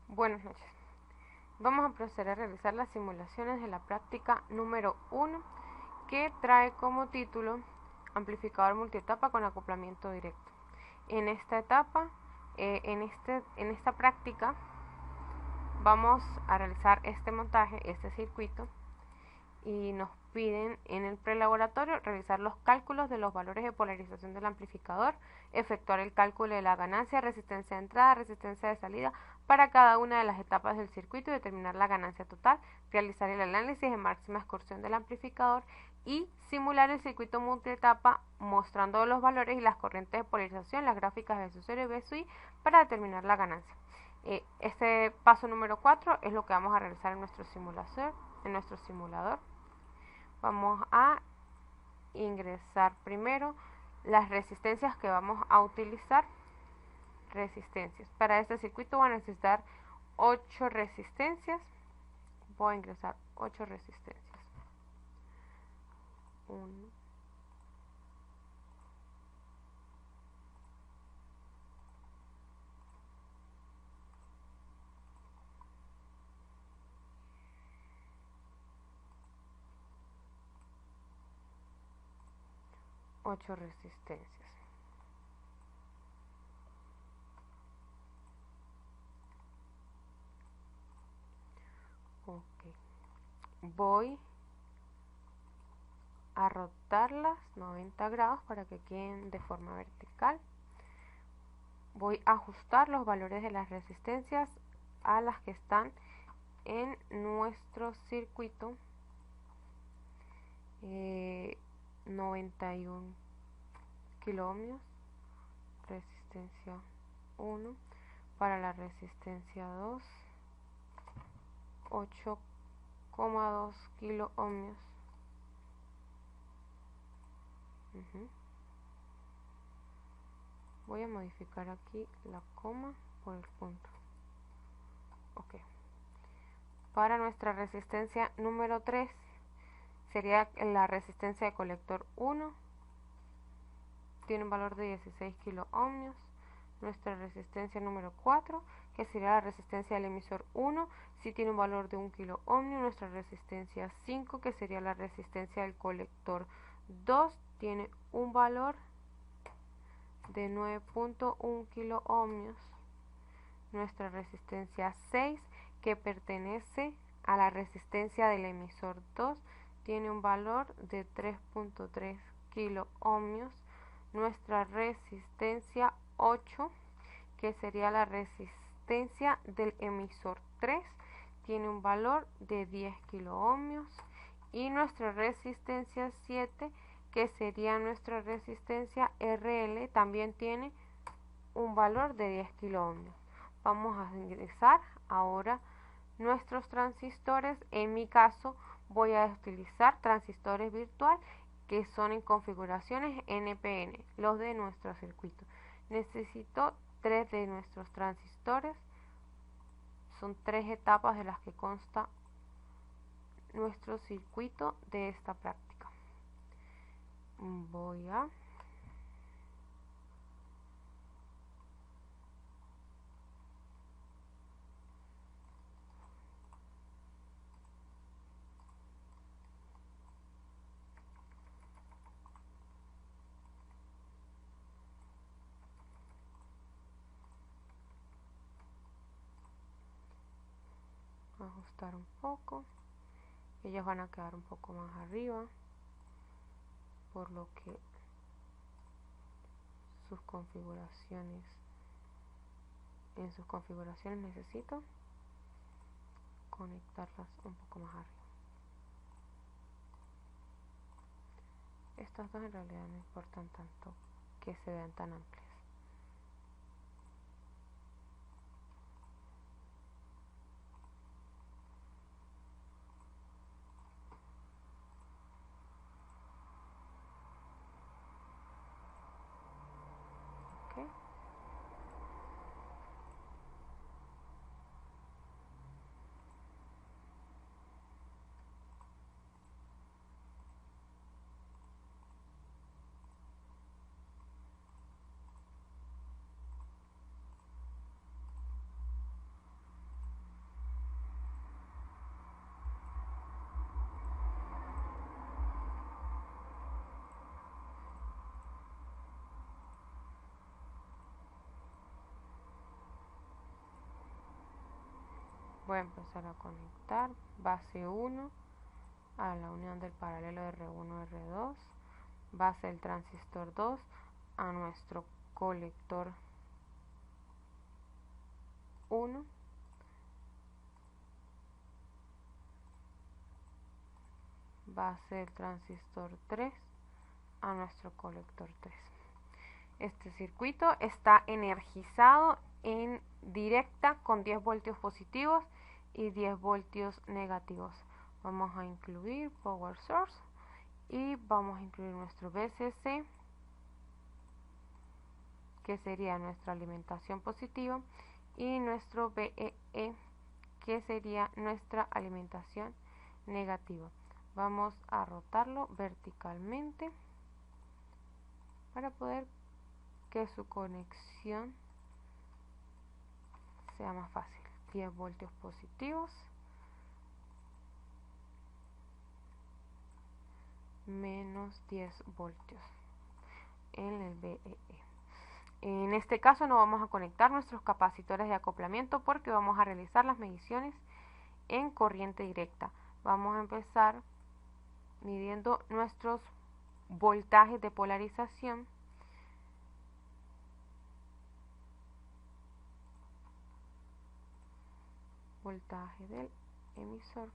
Buenas noches. Vamos a proceder a realizar las simulaciones de la práctica número 1 que trae como título amplificador multietapa con acoplamiento directo. En esta etapa, en esta práctica, vamos a realizar este montaje, este circuito, y nos piden en el prelaboratorio realizar los cálculos de los valores de polarización del amplificador, efectuar el cálculo de la ganancia, resistencia de entrada, resistencia de salida para cada una de las etapas del circuito y determinar la ganancia total, realizar el análisis de máxima excursión del amplificador y simular el circuito multietapa mostrando los valores y las corrientes de polarización, las gráficas de SU0 y BSI para determinar la ganancia. Este paso número 4 es lo que vamos a realizar en nuestro simulador. Vamos a ingresar primero las resistencias que vamos a utilizar. Resistencias. Para este circuito voy a necesitar 8 resistencias. Voy a ingresar 8 resistencias. 1, 8 resistencias. Ok. Voy a rotarlas 90 grados para que queden de forma vertical. Voy a ajustar los valores de las resistencias a las que están en nuestro circuito. 91 kiloohmios, resistencia 1, para la resistencia 2, 8,2 kiloohmios. Voy a modificar aquí la coma por el punto. Ok. Para nuestra resistencia número 3 sería la resistencia de colector 1, tiene un valor de 16 kiloohmios. Nuestra resistencia número 4, que sería la resistencia del emisor 1, si tiene un valor de 1 kiloohmio. Nuestra resistencia 5, que sería la resistencia del colector 2, tiene un valor de 9.1 kiloohmios. Nuestra resistencia 6, que pertenece a la resistencia del emisor 2, tiene un valor de 3.3 kiloohmios. Nuestra resistencia 8, que sería la resistencia del emisor 3, tiene un valor de 10 kiloohmios. Y nuestra resistencia 7, que sería nuestra resistencia RL, también tiene un valor de 10 kiloohmios. Vamos a ingresar ahora nuestros transistores. En mi caso voy a utilizar transistores virtual que son en configuraciones NPN, los de nuestro circuito. Necesito 3 de nuestros transistores, son 3 etapas de las que consta nuestro circuito de esta práctica. Voy a ajustar un poco. Ellas van a quedar un poco más arriba, por lo que en sus configuraciones necesito conectarlas un poco más arriba. Estas dos en realidad no importan tanto que se vean tan amplias. Okay. Voy a empezar a conectar base 1 a la unión del paralelo R1 R2, base del transistor 2 a nuestro colector 1, base del transistor 3 a nuestro colector 3. Este circuito está energizado en directa con 10 voltios positivos y 10 voltios negativos. Vamos a incluir power source y vamos a incluir nuestro VCC, que sería nuestra alimentación positiva, y nuestro VEE, que sería nuestra alimentación negativa. Vamos a rotarlo verticalmente para poder que su conexión sea más fácil. 10 voltios positivos menos 10 voltios en el VEE. En este caso no vamos a conectar nuestros capacitores de acoplamiento porque vamos a realizar las mediciones en corriente directa. Vamos a empezar midiendo nuestros voltajes de polarización voltaje del emisor,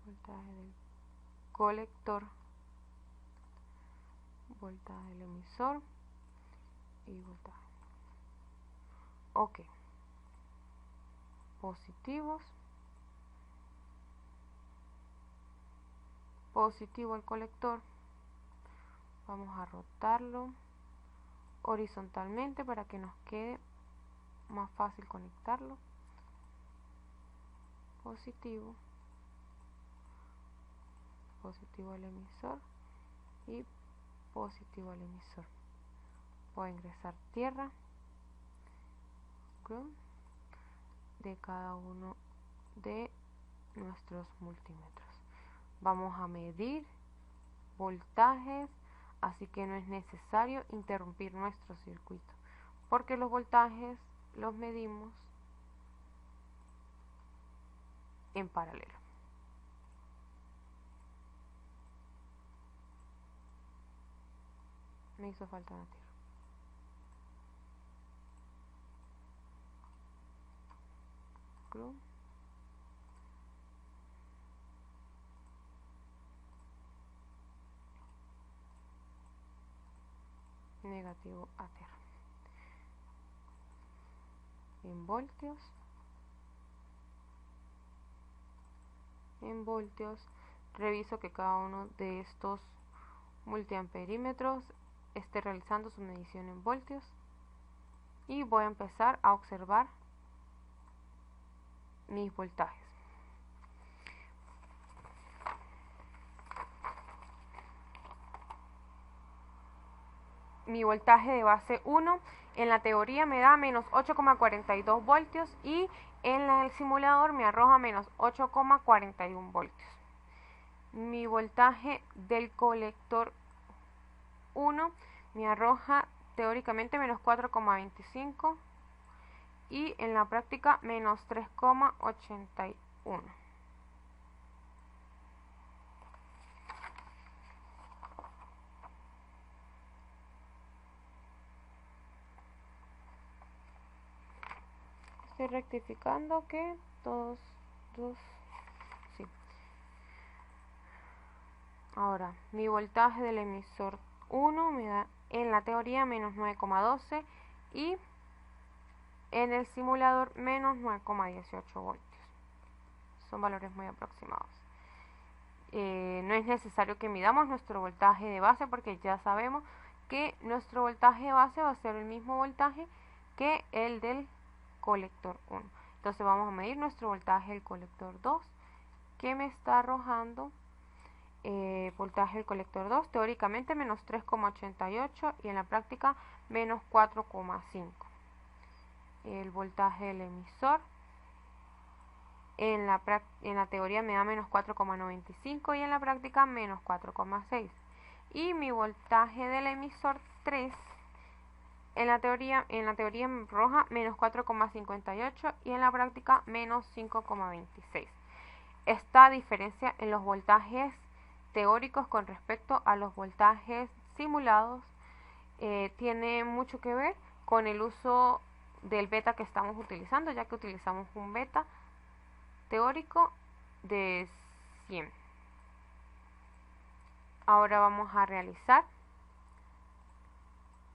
voltaje del colector, voltaje del emisor y voltaje. Ok, positivos, positivo el colector. Vamos a rotarlo horizontalmente para que nos quede más fácil conectarlo. Positivo, positivo al emisor y positivo al emisor. Voy a ingresar tierra de cada uno de nuestros multímetros. Vamos a medir voltajes, así que no es necesario interrumpir nuestro circuito porque los voltajes los medimos en paralelo. Me hizo falta una tierra. Negativo a tierra. En voltios, reviso que cada uno de estos multiamperímetros esté realizando su medición en voltios y voy a empezar a observar mis voltajes. Mi voltaje de base 1 en la teoría me da menos 8,42 voltios y en el simulador me arroja menos 8,41 voltios. Mi voltaje del colector 1 me arroja teóricamente menos 4,25 y en la práctica menos 3,81. Estoy rectificando que todos sí. Ahora, mi voltaje del emisor 1 me da en la teoría menos 9,12 y en el simulador menos 9,18 voltios. Son valores muy aproximados. No es necesario que midamos nuestro voltaje de base porque ya sabemos que nuestro voltaje de base va a ser el mismo voltaje que el del colector 1. Entonces vamos a medir nuestro voltaje del colector 2 que me está arrojando voltaje del colector 2 teóricamente menos 3,88 y en la práctica menos 4,5. El voltaje del emisor en la teoría me da menos 4,95 y en la práctica menos 4,6. Y mi voltaje del emisor 3 En la teoría me arroja menos 4,58 y en la práctica menos 5,26. Esta diferencia en los voltajes teóricos con respecto a los voltajes simulados tiene mucho que ver con el uso del beta que estamos utilizando, ya que utilizamos un beta teórico de 100. Ahora vamos a realizar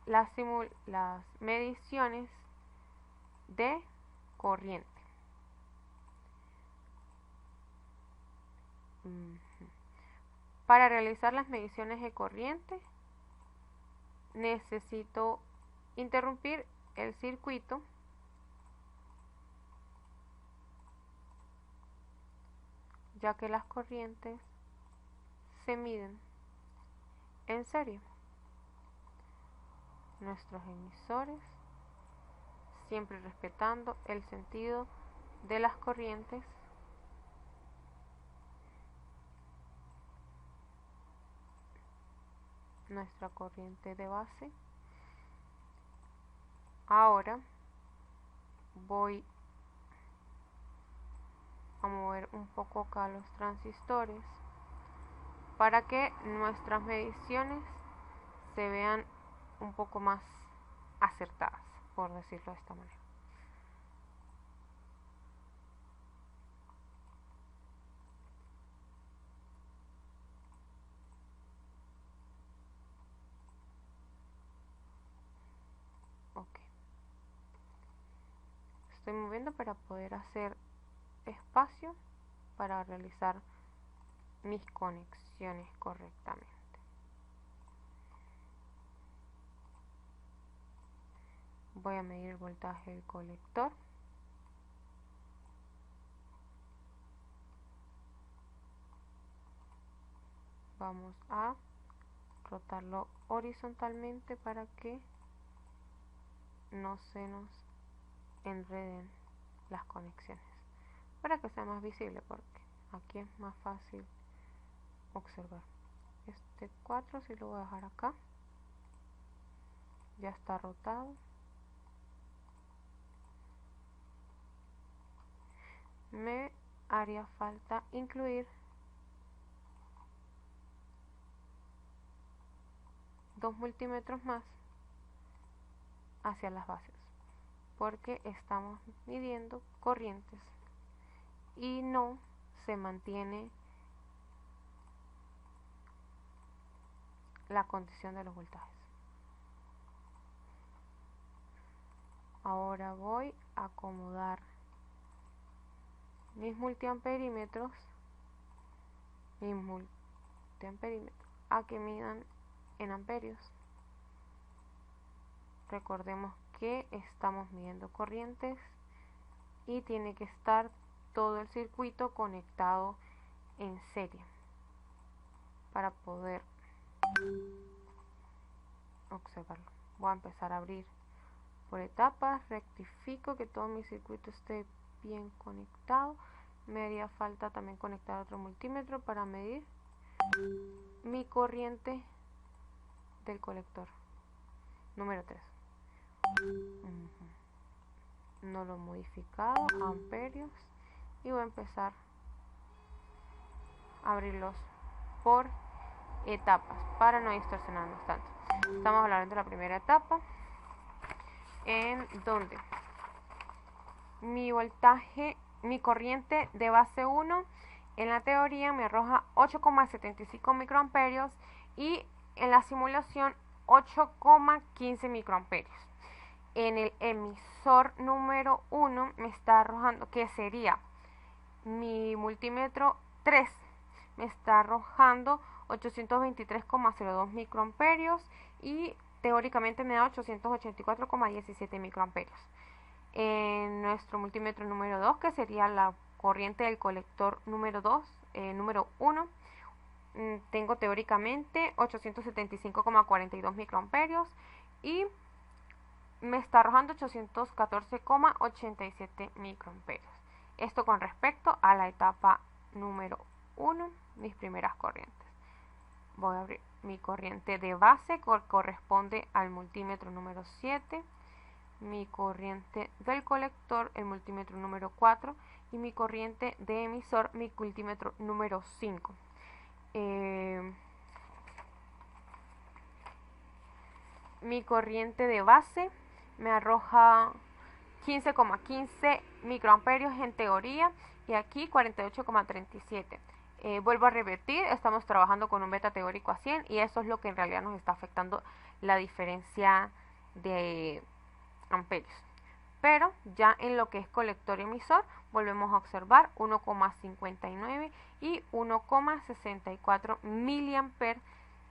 las mediciones de corriente. Para realizar las mediciones de corriente necesito interrumpir el circuito ya que las corrientes se miden en serie. Nuestros emisores, siempre respetando el sentido de las corrientes, nuestra corriente de base. Ahora voy a mover un poco acá los transistores para que nuestras mediciones se vean un poco más acertadas, por decirlo de esta manera. Ok. Estoy moviendo para poder hacer espacio para realizar mis conexiones correctamente. Voy a medir el voltaje del colector. Vamos a rotarlo horizontalmente para que no se nos enreden las conexiones, para que sea más visible, porque aquí es más fácil observar. Este 4 sí lo voy a dejar acá, ya está rotado. Me haría falta incluir 2 multímetros más hacia las bases, porque estamos midiendo corrientes y no se mantiene la condición de los voltajes. Ahora voy a acomodar mis multiamperímetros a que midan en amperios. Recordemos que estamos midiendo corrientes y tiene que estar todo el circuito conectado en serie para poder observarlo. Voy a empezar a abrir por etapas, rectifico que todo mi circuito esté bien conectado. Me haría falta también conectar otro multímetro para medir mi corriente del colector número 3. No lo he modificado, amperios, y voy a empezar a abrirlos por etapas para no distorsionarnos tanto. Estamos hablando de la primera etapa, en donde mi corriente de base 1 en la teoría me arroja 8,75 microamperios y en la simulación 8,15 microamperios. En el emisor número 1 me está arrojando, que sería mi multímetro 3, me está arrojando 823,02 microamperios y teóricamente me da 884,17 microamperios. En nuestro multímetro número 2, que sería la corriente del colector número 2, número 1, tengo teóricamente 875,42 microamperios y me está arrojando 814,87 microamperios. Esto con respecto a la etapa número 1, mis primeras corrientes. Voy a abrir mi corriente de base corresponde al multímetro número 7, mi corriente del colector, el multímetro número 4, y mi corriente de emisor, mi multímetro número 5. Mi corriente de base me arroja 15,15 microamperios en teoría y aquí 48,37. Vuelvo a repetir, estamos trabajando con un beta teórico a 100 y eso es lo que en realidad nos está afectando la diferencia de amperios. Pero ya en lo que es colector y emisor volvemos a observar 1,59 y 1,64 miliamperes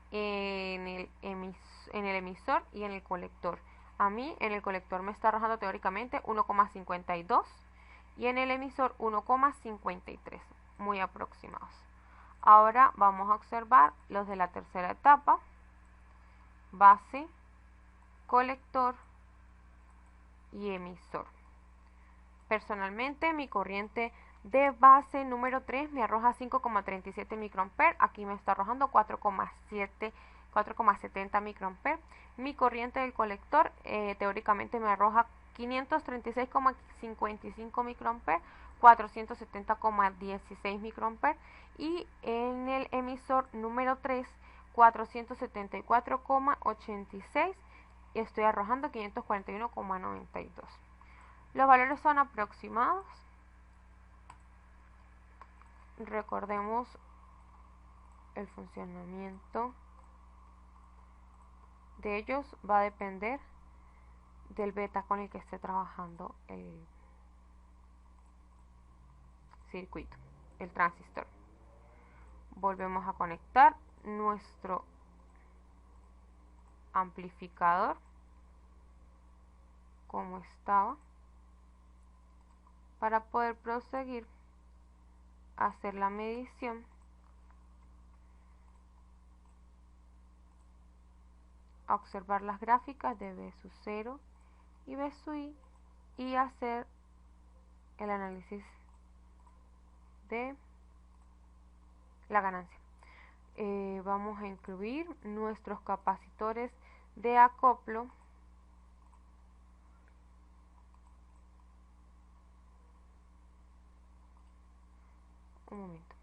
en el emisor y en el colector. A mí en el colector me está arrojando teóricamente 1,52 y en el emisor 1,53, muy aproximados. Ahora vamos a observar los de la tercera etapa: base, colector y emisor. Personalmente mi corriente de base número 3 me arroja 5,37 microamperes, aquí me está arrojando 4,70 microamperes. Mi corriente del colector teóricamente me arroja 536,55 microamperes, 470,16 microamperes, y en el emisor número 3 474,86 y estoy arrojando 541,92. Los valores son aproximados. Recordemos el funcionamiento de ellos va a depender del beta con el que esté trabajando el circuito, el transistor. Volvemos a conectar nuestro amplificador como estaba para poder proseguir a hacer la medición a observar las gráficas de B sub 0 y B sub I y hacer el análisis de la ganancia. Vamos a incluir nuestros capacitores de acoplo un momento.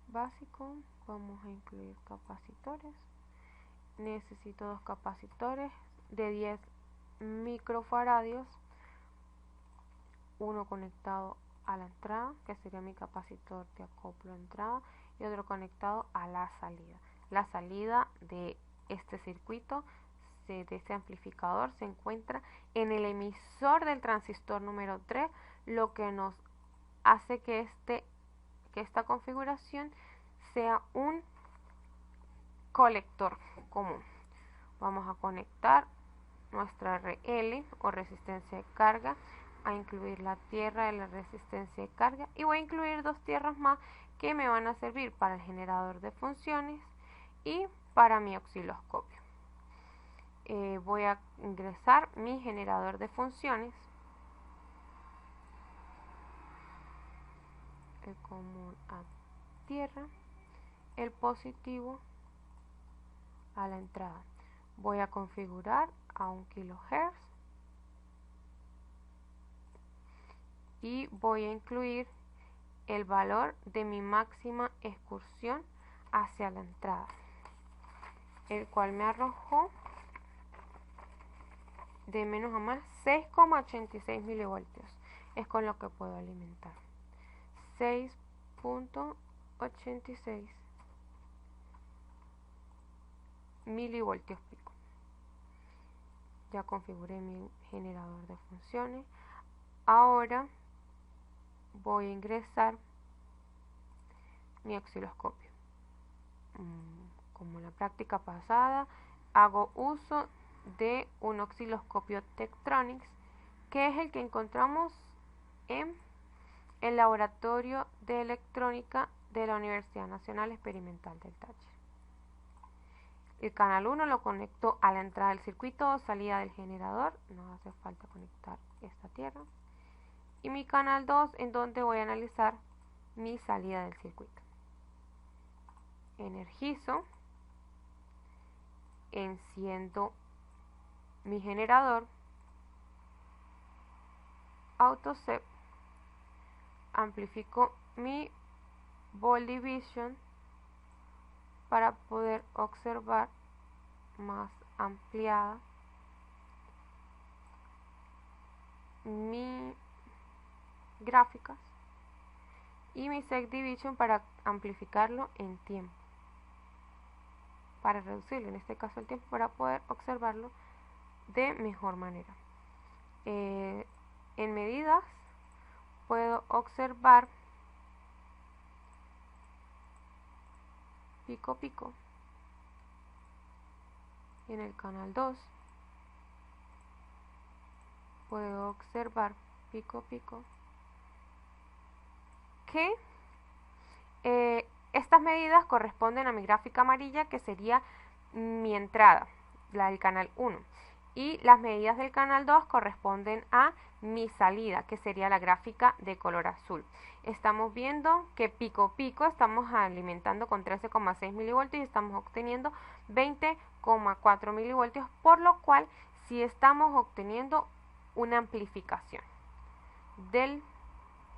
Básico, vamos a incluir capacitores. Necesito dos capacitores de 10 microfaradios, uno conectado a la entrada, que sería mi capacitor de acoplo a entrada, y otro conectado a la salida. La salida de este circuito, de este amplificador, se encuentra en el emisor del transistor número 3, lo que nos hace que esta configuración sea un colector común. Vamos a conectar nuestra RL o resistencia de carga, a incluir la tierra de la resistencia de carga, y voy a incluir dos tierras más que me van a servir para el generador de funciones y para mi osciloscopio. Voy a ingresar mi generador de funciones, el común a tierra, el positivo a la entrada. Voy a configurar a 1 kHz y voy a incluir el valor de mi máxima excursión hacia la entrada, el cual me arrojó de menos a más 6,86 milivoltios. Es con lo que puedo alimentar. 6,86 milivoltios pico. Ya configuré mi generador de funciones. Ahora voy a ingresar mi osciloscopio. Como en la práctica pasada, hago uso de un osciloscopio Tektronix, que es el que encontramos en el laboratorio de electrónica de la Universidad Nacional Experimental del Táchira. El canal 1 lo conecto a la entrada del circuito o salida del generador, no hace falta conectar esta tierra. Y mi canal 2 en donde voy a analizar mi salida del circuito. energizo, enciendo mi generador, AutoSep, amplifico mi Ball Division para poder observar más ampliada mi gráficas, y mi Set Division para amplificarlo en tiempo, para reducirlo, en este caso el tiempo, para poder observarlo de mejor manera. En medidas puedo observar pico a pico. En el canal 2 puedo observar pico a pico que estas medidas corresponden a mi gráfica amarilla, que sería mi entrada, la del canal 1, y las medidas del canal 2 corresponden a mi salida, que sería la gráfica de color azul. Estamos viendo que pico a pico estamos alimentando con 13,6 milivoltios y estamos obteniendo 20,4 milivoltios, por lo cual sí estamos obteniendo una amplificación del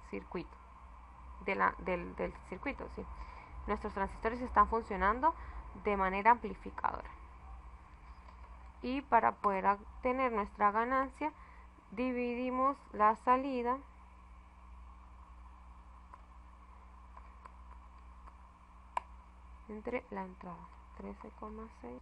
circuito. Del circuito, ¿sí? Nuestros transistores están funcionando de manera amplificadora. Y para poder obtener nuestra ganancia, dividimos la salida entre la entrada, 13,6